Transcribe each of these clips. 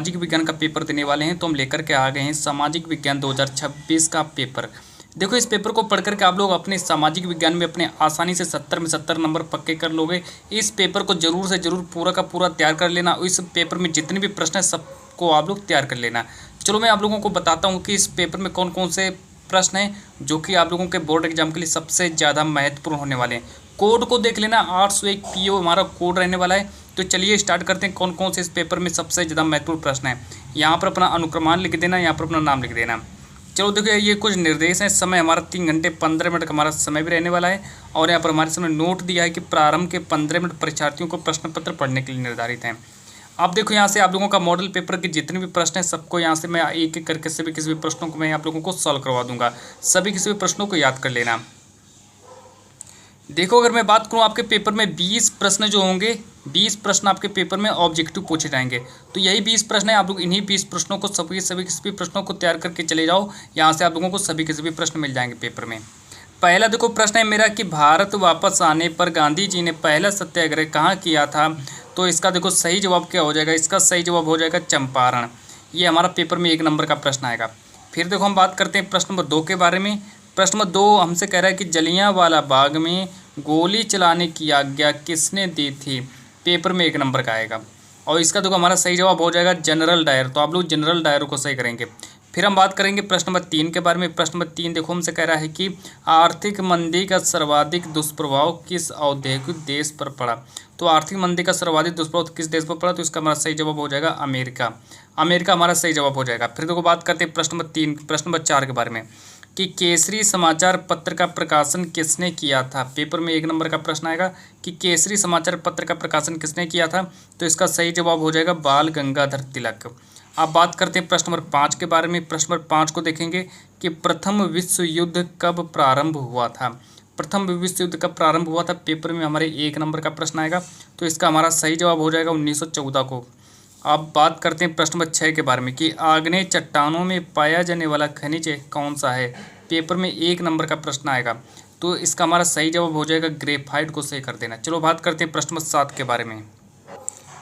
सामाजिक विज्ञान का पेपर देने वाले हैं, तो हम लेकर के आ गए हैं सामाजिक विज्ञान 2026 का पेपर। देखो, इस पेपर को पढ़ करके आप लोग अपने सामाजिक विज्ञान में अपने आसानी से 70 में 70 नंबर पक्के कर लोगे। इस पेपर को जरूर से जरूर पूरा का पूरा तैयार कर लेना। इस पेपर में जितने भी प्रश्न हैं सबको आप लोग तैयार कर लेना। चलो मैं आप लोगों को बताता हूँ कि इस पेपर में कौन कौन से प्रश्न हैं जो कि आप लोगों के बोर्ड एग्जाम के लिए सबसे ज़्यादा महत्वपूर्ण होने वाले हैं। कोड को देख लेना, 801 PO हमारा कोड रहने वाला है। तो चलिए स्टार्ट करते हैं कौन कौन से इस पेपर में सबसे ज़्यादा महत्वपूर्ण प्रश्न है। यहाँ पर अपना अनुक्रमान लिख देना, यहाँ पर अपना नाम लिख देना। चलो देखिए, ये कुछ निर्देश हैं। समय हमारा 3 घंटे 15 मिनट का हमारा समय भी रहने वाला है। और यहाँ पर हमारे सामने नोट दिया है कि प्रारंभ के 15 मिनट परीक्षार्थियों को प्रश्न पत्र पढ़ने के लिए निर्धारित हैं। अब देखो, यहाँ से आप लोगों का मॉडल पेपर के जितने भी प्रश्न हैं सबको यहाँ से मैं एक एक करके सभी किसी भी प्रश्नों को मैं आप लोगों को सॉल्व करवा दूंगा। सभी किसी भी प्रश्नों को याद कर लेना। देखो, अगर मैं बात करूं आपके पेपर में 20 प्रश्न जो होंगे, 20 प्रश्न आपके पेपर में ऑब्जेक्टिव पूछे जाएंगे। तो यही 20 प्रश्न है। आप लोग इन्हीं 20 प्रश्नों को सभी किसी भी प्रश्नों को तैयार करके चले जाओ। यहाँ से आप लोगों को सभी किसी भी प्रश्न मिल जाएंगे पेपर में। पहला देखो प्रश्न है मेरा कि भारत वापस आने पर गांधी जी ने पहला सत्याग्रह कहाँ किया था। तो इसका देखो सही जवाब क्या हो जाएगा। इसका सही जवाब हो जाएगा चंपारण। ये हमारा पेपर में 1 नंबर का प्रश्न आएगा। फिर देखो हम बात करते हैं प्रश्न नंबर 2 के बारे में। प्रश्न नंबर 2 हमसे कह रहा है कि जलियांवाला बाग में गोली चलाने की आज्ञा किसने दी थी। पेपर में 1 नंबर का आएगा। और इसका देखो हमारा सही जवाब हो जाएगा जनरल डायर। तो आप लोग जनरल डायर को सही करेंगे। फिर हम बात करेंगे प्रश्न नंबर 3 के बारे में। प्रश्न नंबर 3 देखो हमसे कह रहा है कि आर्थिक मंदी का सर्वाधिक दुष्प्रभाव किस औद्योगिक देश पर पड़ा। तो आर्थिक मंदी का सर्वाधिक दुष्प्रभाव किस देश पर पड़ा। तो इसका हमारा सही जवाब हो जाएगा अमेरिका। अमेरिका हमारा सही जवाब हो जाएगा। फिर देखो बात करते हैं प्रश्न नंबर 4 के बारे में कि केसरी समाचार पत्र का प्रकाशन किसने किया था। पेपर में 1 नंबर का प्रश्न आएगा कि केसरी समाचार पत्र का प्रकाशन किसने किया था। तो इसका सही जवाब हो जाएगा बाल गंगाधर तिलक। अब बात करते हैं प्रश्न नंबर 5 के बारे में। प्रश्न नंबर 5 को देखेंगे कि प्रथम विश्व युद्ध कब प्रारंभ हुआ था। प्रथम विश्व युद्ध कब प्रारंभ हुआ था। पेपर में हमारे 1 नंबर का प्रश्न आएगा। तो इसका हमारा सही जवाब हो जाएगा 1914 को। अब बात करते हैं प्रश्न नंबर 6 के बारे में कि आग्नेय चट्टानों में पाया जाने वाला खनिज कौन सा है। पेपर में 1 नंबर का प्रश्न आएगा। तो इसका हमारा सही जवाब हो जाएगा ग्रेफाइट को सही कर देना। चलो बात करते हैं प्रश्न नंबर 7 के बारे में।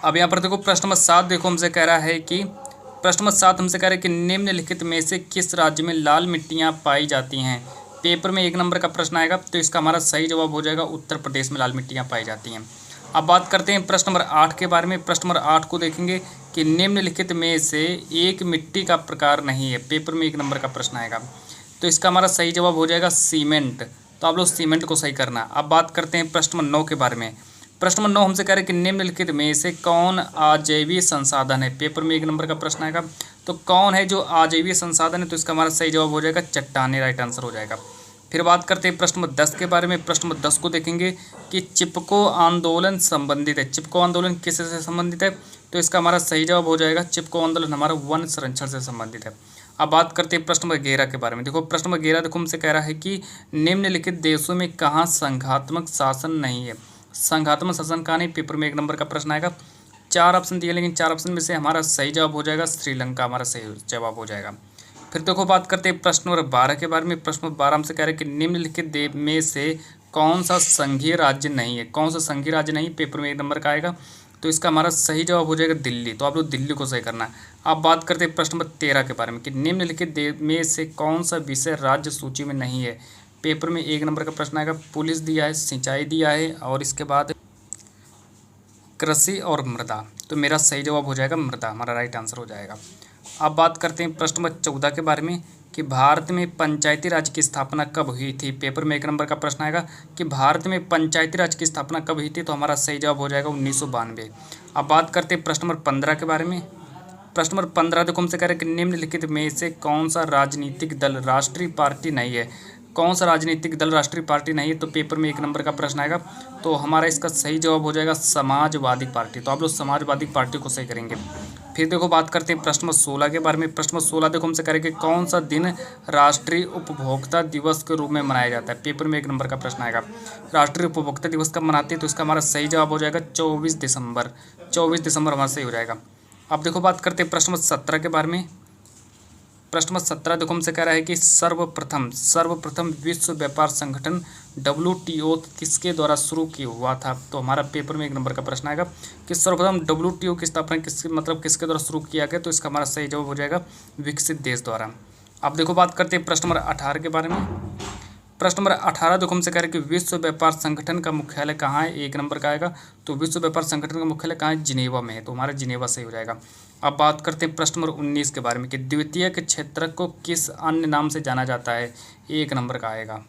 अब यहाँ पर देखो प्रश्न नंबर 7 देखो हमसे कह रहा है कि प्रश्न नंबर 7 हमसे कह रहा है कि निम्नलिखित में से किस राज्य में लाल मिट्टियाँ पाई जाती हैं। पेपर में 1 नंबर का प्रश्न आएगा। तो इसका हमारा सही जवाब हो जाएगा उत्तर प्रदेश में लाल मिट्टियाँ पाई जाती हैं। अब बात करते हैं प्रश्न नंबर 8 के बारे में। प्रश्न नंबर 8 को देखेंगे कि निम्नलिखित में से एक मिट्टी का प्रकार नहीं है। पेपर में 1 नंबर का प्रश्न आएगा। तो इसका हमारा सही जवाब हो जाएगा सीमेंट। तो आप लोग सीमेंट को सही करना। अब बात करते हैं प्रश्न नंबर 9 के बारे में। प्रश्न नंबर 9 हमसे कह रहे हैं कि निम्नलिखित में से कौन अजैविक संसाधन है। पेपर में 1 नंबर का प्रश्न आएगा। तो कौन है जो अजैविक संसाधन है। तो इसका हमारा सही जवाब हो जाएगा चट्टानें, राइट आंसर हो जाएगा। फिर बात करते हैं प्रश्न नंबर 10 के बारे में। प्रश्न नंबर 10 को देखेंगे कि चिपको आंदोलन संबंधित है। चिपको आंदोलन किससे संबंधित है। तो इसका हमारा सही जवाब हो जाएगा चिपको आंदोलन हमारा वन संरक्षण से संबंधित है। अब बात करते हैं प्रश्न नंबर 11 के बारे में। देखो प्रश्न नंबर 11 देखो हमसे कह रहा है कि निम्नलिखित देशों में कहाँ संघात्मक शासन नहीं है। संघात्मक शासन कहाँ नहीं। पेपर में 1 नंबर का प्रश्न आएगा। 4 ऑप्शन दिए, लेकिन 4 ऑप्शन में से हमारा सही जवाब हो जाएगा श्रीलंका, हमारा सही जवाब हो जाएगा। फिर देखो बात करते हैं प्रश्न नंबर 12 के बारे में। प्रश्न नंबर 12 हमसे कह रहे हैं कि निम्नलिखित देश में से कौन सा संघीय राज्य नहीं है। कौन सा संघीय राज्य नहीं। पेपर में 1 नंबर का आएगा। तो इसका हमारा सही जवाब हो जाएगा दिल्ली। तो आप लोग दिल्ली को सही करना। अब बात करते हैं प्रश्न नंबर 13 के बारे में कि निम्नलिखित देश में से कौन सा विषय राज्य सूची में नहीं है। पेपर में 1 नंबर का प्रश्न आएगा। पुलिस दिया है, सिंचाई दिया है और इसके बाद कृषि और मृदा। तो मेरा सही जवाब हो जाएगा मृदा, हमारा राइट आंसर हो जाएगा। अब बात करते हैं प्रश्न नंबर 14 के बारे में कि भारत में पंचायती राज की स्थापना कब हुई थी। पेपर में 1 नंबर का प्रश्न आएगा कि भारत में पंचायती राज की स्थापना कब हुई थी। तो हमारा सही जवाब हो जाएगा 1992। अब बात करते हैं प्रश्न नंबर 15 के बारे में। प्रश्न नंबर 15 देखो हमसे कह रहे हैं कि निम्नलिखित में से कौन सा राजनीतिक दल राष्ट्रीय पार्टी नहीं है। कौन सा राजनीतिक दल राष्ट्रीय पार्टी नहीं है। तो पेपर में 1 नंबर का प्रश्न आएगा। तो हमारा इसका सही जवाब हो जाएगा समाजवादी पार्टी। तो आप लोग समाजवादी पार्टी को सही करेंगे। फिर देखो बात करते हैं प्रश्न नंबर 16 के बारे में। प्रश्न नंबर 16 देखो हमसे करेंगे कौन सा दिन राष्ट्रीय उपभोक्ता दिवस के रूप में मनाया जाता है। पेपर में 1 नंबर का प्रश्न आएगा। राष्ट्रीय उपभोक्ता दिवस कब मनाते हैं। तो इसका हमारा सही जवाब हो जाएगा 24 दिसंबर। 24 दिसंबर हमारा सही हो जाएगा। अब देखो बात करते हैं प्रश्न नंबर 17 के बारे में। प्रश्न नंबर 17 देखो हमसे कह रहा है कि सर्वप्रथम विश्व व्यापार संगठन WTO किसके द्वारा शुरू किया हुआ था। तो हमारा पेपर में 1 नंबर का प्रश्न आएगा कि सर्वप्रथम WTO की स्थापना किसके द्वारा शुरू किया गया। तो इसका हमारा सही जवाब हो जाएगा विकसित देश द्वारा। अब देखो बात करते हैं प्रश्न नंबर 18 के बारे में। प्रश्न नंबर 18 देखो हमसे कह रहे हैं कि विश्व व्यापार संगठन का मुख्यालय कहाँ है। 1 नंबर का आएगा। तो विश्व व्यापार संगठन का मुख्यालय कहाँ है, जिनेवा में है। तो हमारा जिनेवा सही हो जाएगा। अब बात करते हैं प्रश्न नंबर 19 के बारे में कि द्वितीयक क्षेत्रक को किस अन्य नाम से जाना जाता है। 1 नंबर का आएगा।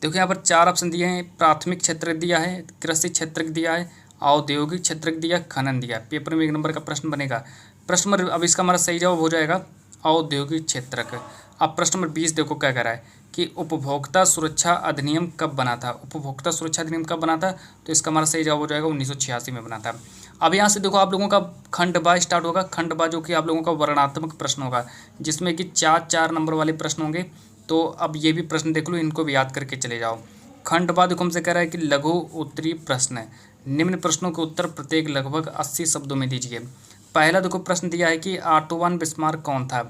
देखो यहाँ पर 4 ऑप्शन दिए हैं। प्राथमिक क्षेत्र दिया है, कृषि क्षेत्रक दिया है, औद्योगिक क्षेत्रक दिया, खनन दिया। पेपर में 1 नंबर का प्रश्न बनेगा। प्रश्न नंबर अब इसका हमारा सही जवाब हो जाएगा औद्योगिक क्षेत्रक। अब प्रश्न नंबर 20 देखो क्या कह रहा है कि उपभोक्ता सुरक्षा अधिनियम कब बना था। उपभोक्ता सुरक्षा अधिनियम कब बना था। तो इसका हमारा सही जवाब हो जाएगा 1986 में बना था। अब यहाँ से देखो आप लोगों का खंड बा स्टार्ट होगा। खंड बा जो कि आप लोगों का वर्णनात्मक प्रश्न होगा, जिसमें कि 4 नंबर वाले प्रश्न होंगे। तो अब ये भी प्रश्न देख लो, इनको भी याद करके चले जाओ। खंड बा देखो हमसे कह रहा है कि लघु उत्तरीय प्रश्न है। निम्न प्रश्नों के उत्तर प्रत्येक लगभग 80 शब्दों में दीजिए। पहला देखो प्रश्न दिया है कि ऑटोवन बिस्मार्क कौन था।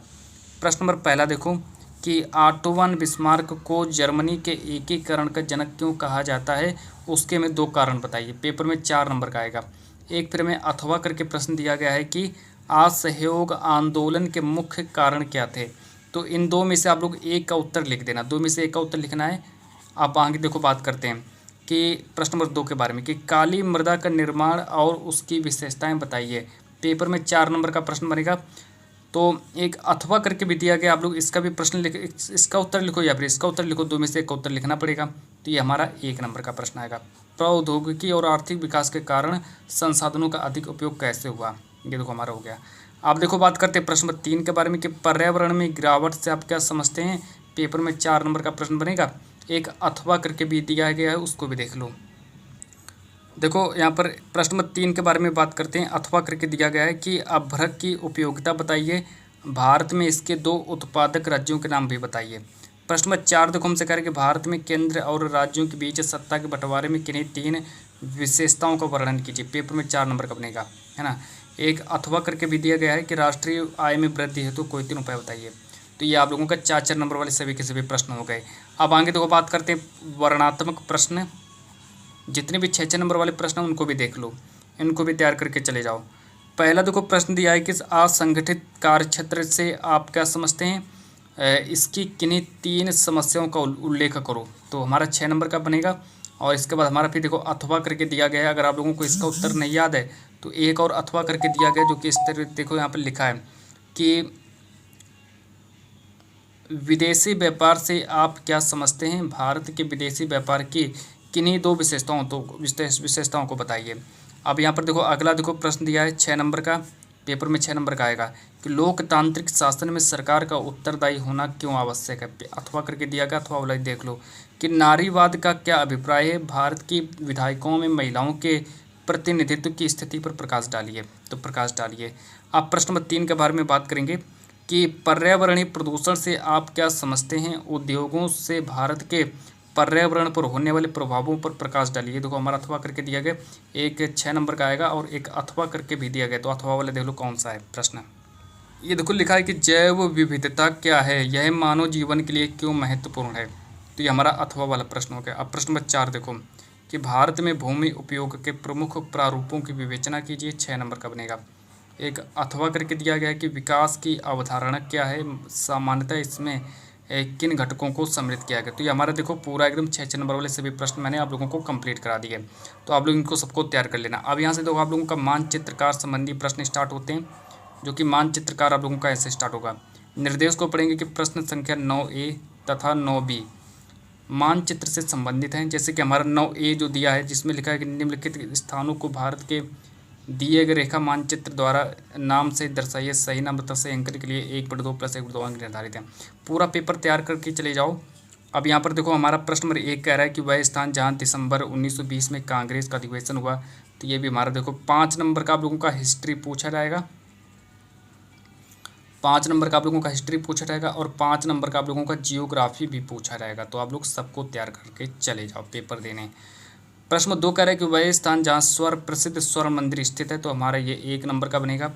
प्रश्न नंबर पहला देखो कि ऑटोवन बिस्मार्क को जर्मनी के एकीकरण का जनक क्यों कहा जाता है, उसके में 2 कारण बताइए। पेपर में 4 नंबर का आएगा। एक फिर में अथवा करके प्रश्न दिया गया है कि असहयोग आंदोलन के मुख्य कारण क्या थे। तो इन 2 में से आप लोग एक का उत्तर लिख देना। 2 में से एक का उत्तर लिखना है। आप आगे देखो बात करते हैं कि प्रश्न नंबर 2 के बारे में कि काली मृदा का निर्माण और उसकी विशेषताएं बताइए। पेपर में 4 नंबर का प्रश्न बनेगा। तो एक अथवा करके भी दिया गया, आप लोग इसका भी प्रश्न लिख, इसका उत्तर लिखो या फिर इसका उत्तर लिखो। 2 में से एक का उत्तर लिखना पड़ेगा। तो ये हमारा 1 नंबर का प्रश्न आएगा। प्रौद्योगिकी और आर्थिक विकास के कारण संसाधनों का अधिक उपयोग कैसे हुआ। ये देखो हमारा हो गया। आप देखो बात करते हैं प्रश्न नंबर 3 के बारे में कि पर्यावरण में गिरावट से आप क्या समझते हैं। पेपर में 4 नंबर का प्रश्न बनेगा। एक अथवा करके भी दिया गया है, उसको भी देख लो। देखो यहाँ पर प्रश्न नंबर 3 के बारे में बात करते हैं। अथवा करके दिया गया है कि अभ्रक की उपयोगिता बताइए। भारत में इसके 2 उत्पादक राज्यों के नाम भी बताइए। प्रश्न नंबर 4 देखो हमसे कह रहे हैं कि भारत में केंद्र और राज्यों के बीच सत्ता के बंटवारे में किन्हीं 3 विशेषताओं का वर्णन कीजिए। पेपर में 4 नंबर का बनेगा, है ना। एक अथवा करके भी दिया गया है कि राष्ट्रीय आय में वृद्धि हेतु कोई 3 उपाय बताइए। तो ये आप लोगों का 4 नंबर वाले सभी के सभी प्रश्न हो गए। अब आगे देखो बात करते हैं वर्णनात्मक प्रश्न। जितने भी 6 नंबर वाले प्रश्न हैं उनको भी देख लो, इनको भी तैयार करके चले जाओ। पहला देखो प्रश्न दिया है कि असंगठित कार्यक्षेत्र से आप क्या समझते हैं, इसकी किन्हीं 3 समस्याओं का उल्लेख करो। तो हमारा 6 नंबर का बनेगा। और इसके बाद हमारा फिर देखो अथवा करके दिया गया है। अगर आप लोगों को इसका उत्तर नहीं याद है तो एक और अथवा करके दिया गया, जो कि इस तरह देखो यहाँ पर लिखा है कि विदेशी व्यापार से आप क्या समझते हैं, भारत के विदेशी व्यापार की किन्हीं 2 विशेषताओं को बताइए। अब यहाँ पर देखो अगला देखो प्रश्न दिया है 6 नंबर का। पेपर में 6 नंबर का आएगा कि लोकतांत्रिक शासन में सरकार का उत्तरदायी होना क्यों आवश्यक है। अथवा करके दिया गया, अथवा वाला देख लो कि नारीवाद का क्या अभिप्राय है, भारत की विधायकों में महिलाओं के प्रतिनिधित्व की स्थिति पर प्रकाश डालिए। तो प्रकाश डालिए। अब प्रश्न नंबर 3 के बारे में बात करेंगे कि पर्यावरणीय प्रदूषण से आप क्या समझते हैं, उद्योगों से भारत के पर्यावरण पर होने वाले प्रभावों पर प्रकाश डालिए। देखो हमारा अथवा करके दिया गया, एक 6 नंबर का आएगा और एक अथवा करके भी दिया गया। तो अथवा वाले देख लो कौन सा है प्रश्न। ये देखो लिखा है कि जैव विविधता क्या है, यह मानव जीवन के लिए क्यों महत्वपूर्ण है। तो ये हमारा अथवा वाला प्रश्न हो गया। अब प्रश्न नंबर 4 देखो कि भारत में भूमि उपयोग के प्रमुख प्रारूपों की विवेचना कीजिए। 6 नंबर का बनेगा। एक अथवा करके दिया गया है कि विकास की अवधारणा क्या है, सामान्यतः इसमें किन घटकों को सम्मिलित किया गया। तो ये हमारा देखो पूरा एकदम 6 नंबर वाले सभी प्रश्न मैंने आप लोगों को कंप्लीट करा दिए। तो आप लोग इनको सबको तैयार कर लेना। अब यहाँ से देखो आप लोगों का मानचित्रकार संबंधी प्रश्न स्टार्ट होते हैं, जो कि मानचित्रकार आप लोगों का ऐसे स्टार्ट होगा। निर्देश को पढ़ेंगे कि प्रश्न संख्या 9A तथा 9B मानचित्र से संबंधित हैं। जैसे कि हमारा 9A जो दिया है, जिसमें लिखा है कि निम्नलिखित स्थानों को भारत के दिए गए रेखा मानचित्र द्वारा नाम से दर्शाइए। सही नाम तथा सही अंक के लिए 1/2 + 1/2 अंक निर्धारित हैं। पूरा पेपर तैयार करके चले जाओ। अब यहाँ पर देखो हमारा प्रश्न नंबर 1 कह रहा है कि वह स्थान जहाँ दिसंबर 1920 में कांग्रेस का अधिवेशन हुआ। तो ये भी हमारा देखो 5 नंबर का आप लोगों का हिस्ट्री पूछा जाएगा। 5 नंबर का आप लोगों का हिस्ट्री पूछा जाएगा और 5 नंबर का आप लोगों का जियोग्राफी भी पूछा जाएगा। तो आप लोग सबको तैयार करके चले जाओ पेपर देने। प्रश्न 2 कह रहा है कि वह स्थान जहाँ प्रसिद्ध स्वर्ण मंदिर स्थित है। तो हमारा ये 1 नंबर का बनेगा।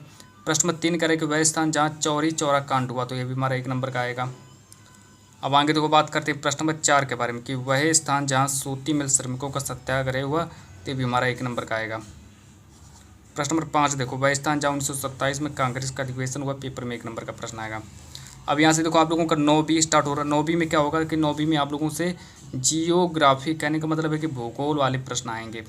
प्रश्न नंबर 3 कह रहे हैं कि वह स्थान जहाँ चौरी चौरा कांड हुआ, तो ये भी हमारा 1 नंबर का आएगा। अब आगे देखो बात करते हैं प्रश्न नंबर 4 के बारे में कि वह स्थान जहाँ सूती मिल श्रमिकों का सत्याग्रह हुआ, तो ये भी हमारा 1 नंबर का आएगा। प्रश्न नंबर 5 देखो वह स्थान जहाँ 1927 में कांग्रेस का अधिवेशन हुआ, पेपर में 1 नंबर का प्रश्न आएगा। अब यहाँ से देखो आप लोगों का 9B स्टार्ट हो रहा है। 9B में क्या होगा कि 9B में आप लोगों से जियोग्राफी, कहने का मतलब है कि भूगोल वाले प्रश्न आएंगे।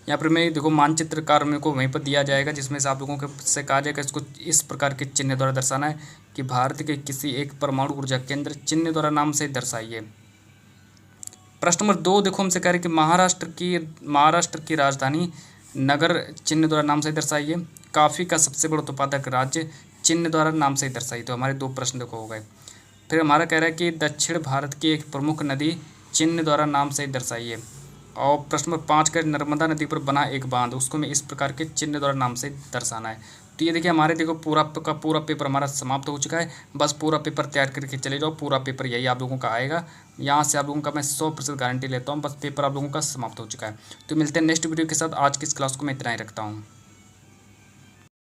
यहाँ पर मैं देखो मानचित्रकार मेरे को वहीं पर दिया जाएगा, जिसमें से आप लोगों के से कहा जाएगा इसको इस प्रकार के चिन्ह द्वारा दर्शाना है कि भारत के किसी एक परमाणु ऊर्जा केंद्र चिन्ह द्वारा नाम से दर्शाइए। प्रश्न नंबर 2 देखो हमसे कह रहे कि महाराष्ट्र की राजधानी नगर चिन्ह द्वारा नाम से दर्शाइए। कॉफी का सबसे बड़ा उत्पादक राज्य चिन्ह द्वारा नाम से दर्शाइए। तो हमारे 2 प्रश्न देखो हो गए। फिर हमारा कह रहा है कि दक्षिण भारत की एक प्रमुख नदी चिन्ह द्वारा नाम से दर्शाइए। और प्रश्न नंबर 5 का नर्मदा नदी पर बना एक बांध, उसको मैं इस प्रकार के चिन्ह द्वारा नाम से दर्शाना है। तो ये देखिए हमारे देखो पूरा पेपर हमारा समाप्त हो चुका है। बस पूरा पेपर तैयार करके चले जाओ, पूरा पेपर यही आप लोगों का आएगा। यहाँ से आप लोगों का मैं 100% गारंटी लेता हूँ। बस पेपर आप लोगों का समाप्त हो चुका है। तो मिलते हैं नेक्स्ट वीडियो के साथ। आज की इस क्लास को मैं इतना ही रखता हूँ।